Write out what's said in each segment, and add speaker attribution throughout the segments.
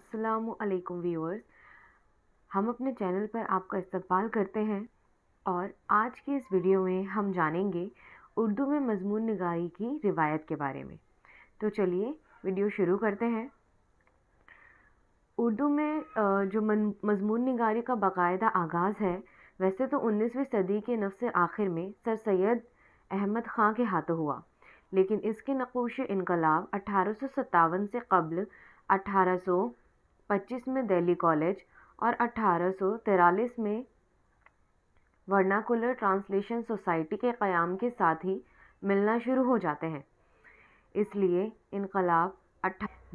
Speaker 1: अस्सलामु अलैकुम व्यूअर्स। हम अपने चैनल पर आपका इस्तकबाल करते हैं और आज की इस वीडियो में हम जानेंगे उर्दू में मज़मून निगारी की रिवायत के बारे में। तो चलिए वीडियो शुरू करते हैं। उर्दू में जो मज़मून निगारी का बाकायदा आगाज़ है वैसे तो 19वीं सदी के नफ़्स आखिर में सर सैयद अहमद ख़ां के हाथों हुआ, लेकिन इसके नक़ूश इनकलाब 1857 से कब्ल 1825 में दिल्ली कॉलेज और 1843 में वर्नाकुलर ट्रांसलेशन सोसाइटी के क़याम के साथ ही मिलना शुरू हो जाते हैं। इसलिए इनकलाब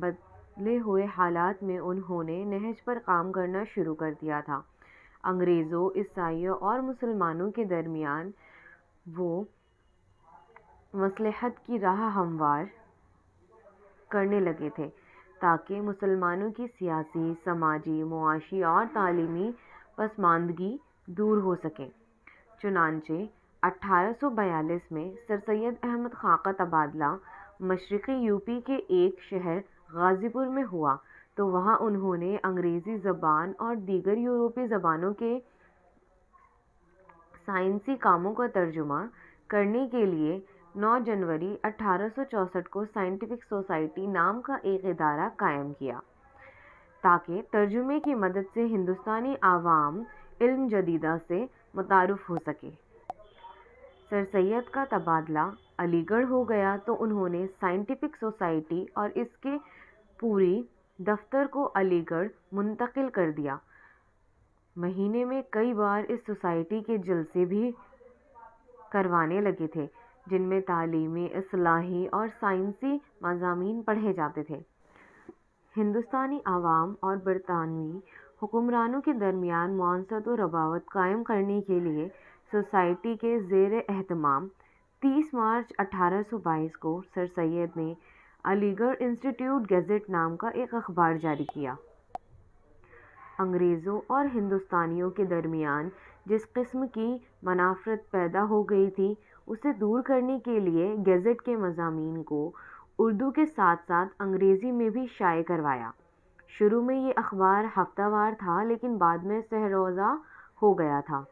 Speaker 1: बदले हुए हालात में उन्होंने नहज पर काम करना शुरू कर दिया था। अंग्रेज़ों, ईसाइयों और मुसलमानों के दरमियान वो मसलहत की राह हमवार करने लगे थे ताकि मुसलमानों की सियासी, समाजी, मुआशी और तालीमी पसमानदगी दूर हो सके। चुनांचे 1842 में सर सैयद अहमद ख़ां का तबादला मशरक़ी यूपी के एक शहर गाज़ीपुर में हुआ, तो वहाँ उन्होंने अंग्रेज़ी ज़बान और दीगर यूरोपी ज़बानों के साइंसी कामों का तर्जुमा करने के लिए 9 जनवरी 1864 को साइंटिफिक सोसाइटी नाम का एक इदारा कायम किया ताकि तर्जुमे की मदद से हिंदुस्तानी आवाम इल्म जदीदा से मुतारुफ़ हो सके। सर सैयद का तबादला अलीगढ़ हो गया तो उन्होंने साइंटिफिक सोसाइटी और इसके पूरी दफ्तर को अलीगढ़ मुंतकिल कर दिया। महीने में कई बार इस सोसाइटी के जलसे भी करवाने लगे थे जिनमें तालीमी, इस्लाही और साइंसी मज़ामीन पढ़े जाते थे। हिंदुस्तानी आवाम और बरतानवी हुक्मरानों के दरमियान मुआवसत और रबावत कायम करने के लिए सोसाइटी के ज़ेर एहतमाम 30 मार्च 1822 को सर सैयद ने अलीगढ़ इंस्टीट्यूट गज़ेट नाम का एक अखबार जारी किया। अंग्रेज़ों और हिंदुस्तानियों के दरमियान जिस किस्म की मनाफ़रत पैदा हो गई थी उसे दूर करने के लिए गज़ेट के मज़ामीन को उर्दू के साथ साथ अंग्रेज़ी में भी शाये करवाया। शुरू में ये अखबार हफ्तावार था लेकिन बाद में सहरोज़ा हो गया था।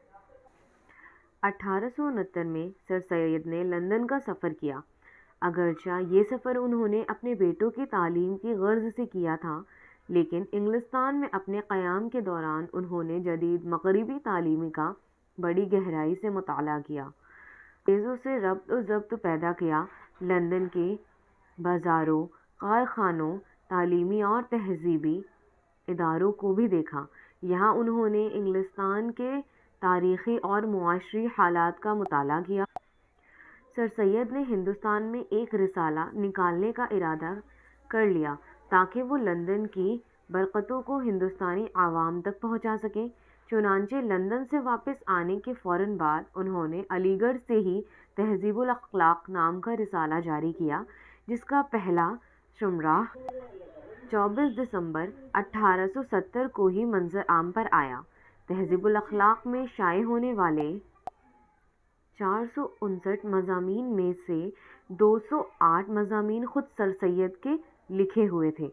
Speaker 1: 1869 में सर सैयद ने लंदन का सफ़र किया। अगरचा ये सफ़र उन्होंने अपने बेटों की तालीम की गर्ज से किया था, लेकिन इंग्लिस्तान में अपने क़याम के दौरान उन्होंने जदीद मग़रिबी तालीम का बड़ी गहराई से मुताला किया, अंग्रेज़ों से रब्त व ज़ब्त पैदा किया, लंदन के बाज़ारों, कारखानों, तालीमी और तहज़ीबी इदारों को भी देखा। यहाँ उन्होंने इंग्लिस्तान के तारीख़ी और मुआशरी हालात का मुताला किया। सर सैयद ने हिंदुस्तान में एक रिसाला निकालने का इरादा कर लिया ताकि वो लंदन की बरक़तों को हिंदुस्तानी आवाम तक पहुँचा सकें। चुनांचे लंदन से वापस आने के फ़ौरन बाद उन्होंने अलीगढ़ से ही तहज़ीबुल अख़लाक़ नाम का रिसाला जारी किया, जिसका पहला शुमरा 24 दिसंबर 1870 को ही मंज़र आम पर आया। तहज़ीबुल अख़लाक़ में शाये होने वाले 459 मज़ामीन में से 208 मज़ामीन ख़ुद सर सैयद के लिखे हुए थे।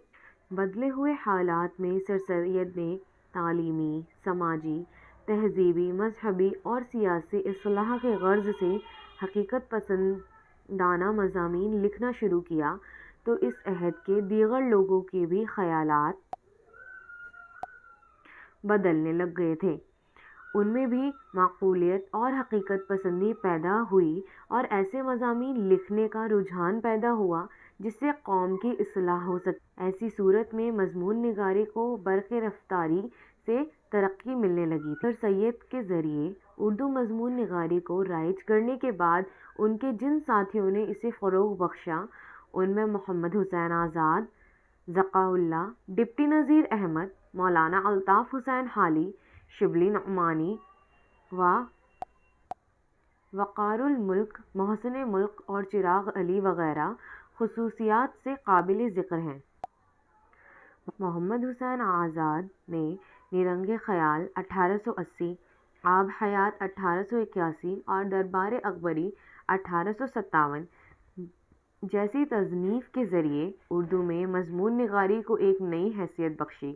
Speaker 1: बदले हुए हालात में सर सैयद ने तालीमी, समाजी, तहज़ीबी, मज़हबी और सियासी इस्लाह के गर्ज से हकीकत पसंदाना मज़ामीन लिखना शुरू किया, तो इस अहद के दीगर लोगों के भी ख़यालात बदलने लग गए थे। उनमें भी माक़ूलियत और हकीकत पसंदी पैदा हुई और ऐसे मज़ामीन लिखने का रुझान पैदा हुआ जिससे कौम की इस्लाह हो सके। ऐसी सूरत में मज़मून निगारी को बरक़े रफ्तारी से तरक्की मिलने लगी। सर सैयद के ज़रिए उर्दू मज़मून निगारी को राइज करने के बाद उनके जिन साथियों ने इसे फ़रोग़ बख्शा उनमें मोहम्मद हुसैन आज़ाद, ज़क़ाउल्लाह, डिप्टी नज़ीर अहमद, मौलाना अल्ताफ़ हुसैन हाली, शिबली नुमानी व वक़ारुल मुल्क, मोहसिन मुल्क और चिराग अली वग़ैरह ख़ुसूसियात से काबिल ज़िक्र हैं। मोहम्मद हुसैन आज़ाद ने निरंगे ख़याल 1880, आब हयात 1881 और दरबार अकबरी 1857 جیسی تصنیف کے ذریعے اردو میں مضمون نگاری کو ایک نئی حیثیت بخشی۔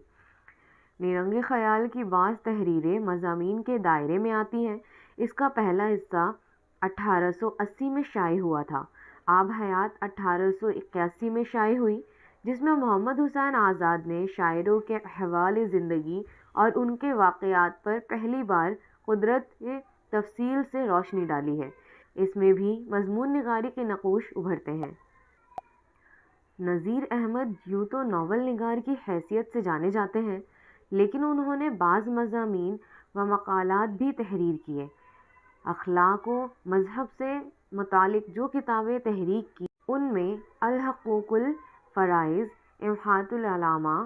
Speaker 1: نیرنگ خیال کی بعض تحریریں مضامین کے دائرے میں آتی ہیں۔ اس کا پہلا حصہ 1880 میں شائع ہوا تھا۔ آب حیات 1881 میں شائع ہوئی، جس میں محمد حسین آزاد نے شاعروں کے احوال زندگی اور ان کے واقعات پر پہلی بار قدرت تفصیل سے روشنی ڈالی ہے۔ اس میں بھی مضمون نگاری کے نقوش ابھرتے ہیں۔ نذیر احمد یوں تو ناول نگار کی حیثیت سے جانے جاتے ہیں، لیکن انہوں نے بعض مضامین و مقالات بھی تحریر کیے۔ اخلاق و مذہب سے متعلق جو کتابیں تحریر کی ان میں الحقوق الفرائض، امحات العلامہ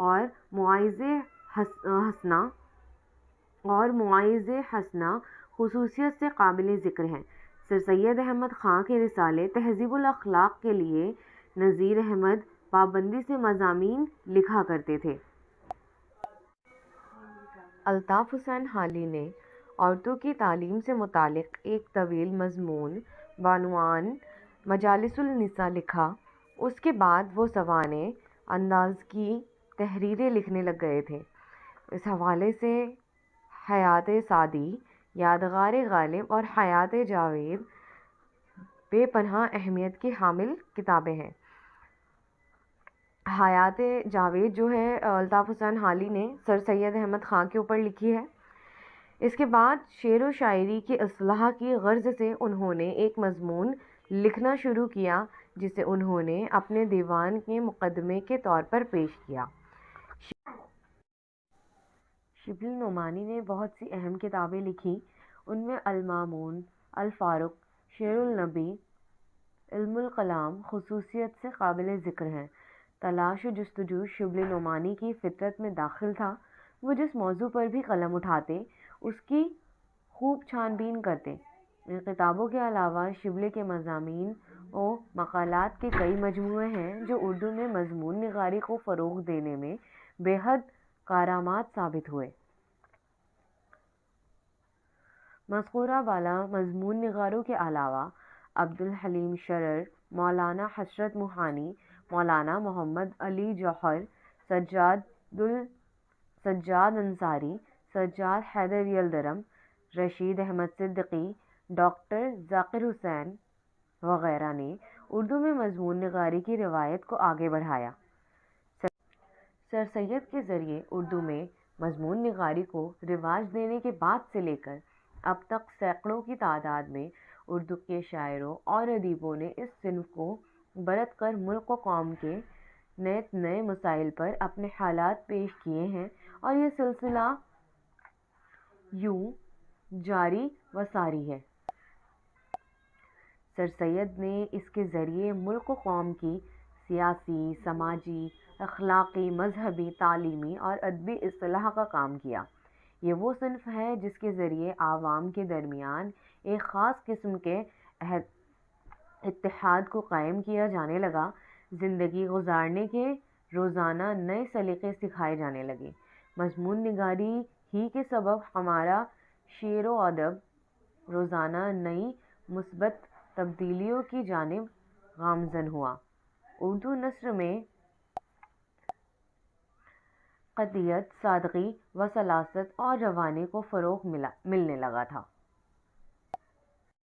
Speaker 1: اور مواعظ حسنہ خصوصیت سے قابل ذکر ہیں۔ سر سید احمد خاں کے رسالے تہذیب الاخلاق کے لیے نذیر احمد پابندی سے مضامین لکھا کرتے تھے۔ الطاف حسین حالی نے عورتوں کی تعلیم سے متعلق ایک طویل مضمون بعنوان مجالس النساء لکھا۔ اس کے بعد وہ سوانح انداز کی تحریریں لکھنے لگ گئے تھے۔ اس حوالے سے حیات سعدی، یادگار غالب اور حیات جاوید بے پناہ اہمیت کی حامل کتابیں ہیں۔ حیات جاوید جو ہے الطاف حسین حالی نے سر سید احمد خاں کے اوپر لکھی ہے۔ اس کے بعد شعر و شاعری کی اصلاح کی غرض سے انہوں نے ایک مضمون لکھنا شروع کیا، جسے انہوں نے اپنے دیوان کے مقدمے کے طور پر پیش کیا۔ شبلی نعمانی نے بہت سی اہم کتابیں لکھیں۔ ان میں المامون، الفاروق، شعر النبی، علم الکلام خصوصیت سے قابل ذکر ہیں۔ تلاش و جستجو شبلی نعمانی کی فطرت میں داخل تھا۔ وہ جس موضوع پر بھی قلم اٹھاتے اس کی خوب چھان بین کرتے۔ ان کتابوں کے علاوہ شبلی کے مضامین و مقالات کے کئی مجموعے ہیں جو اردو میں مضمون نگاری کو فروغ دینے میں بے حد کارآمد ثابت ہوئے۔ مذکورہ بالا مضمون نگاروں کے علاوہ عبدالحلیم شرر، مولانا حسرت موہانی، مولانا محمد علی جوہر، سجاد انصاری، سجاد حیدر یلدرم، رشید احمد صدیقی، ڈاکٹر ذاکر حسین وغیرہ نے اردو میں مضمون نگاری کی روایت کو آگے بڑھایا۔ سر سید کے ذریعے اردو میں مضمون نگاری کو رواج دینے کے بعد سے لے کر اب تک سینکڑوں کی تعداد میں اردو کے شاعروں اور ادیبوں نے اس صنف کو برت کر ملک و قوم کے نئے مسائل پر اپنے خیالات پیش کیے ہیں، اور یہ سلسلہ یوں جاری و ساری ہے۔ سر سید نے اس کے ذریعے ملک و قوم کی سیاسی، سماجی، اخلاقی، مذہبی، تعلیمی اور ادبی اصلاح کا کام کیا۔ یہ وہ صنف ہے جس کے ذریعے عوام کے درمیان ایک خاص قسم کے اتحاد کو قائم کیا جانے لگا، زندگی گزارنے کے روزانہ نئے سلیقے سکھائے جانے لگے۔ مضمون نگاری ہی کے سبب ہمارا شعر و ادب روزانہ نئی مثبت تبدیلیوں کی جانب گامزن ہوا۔ اردو نثر میں قطعیت، سادگی و سلاست اور روانی کو فروغ ملنے لگا تھا۔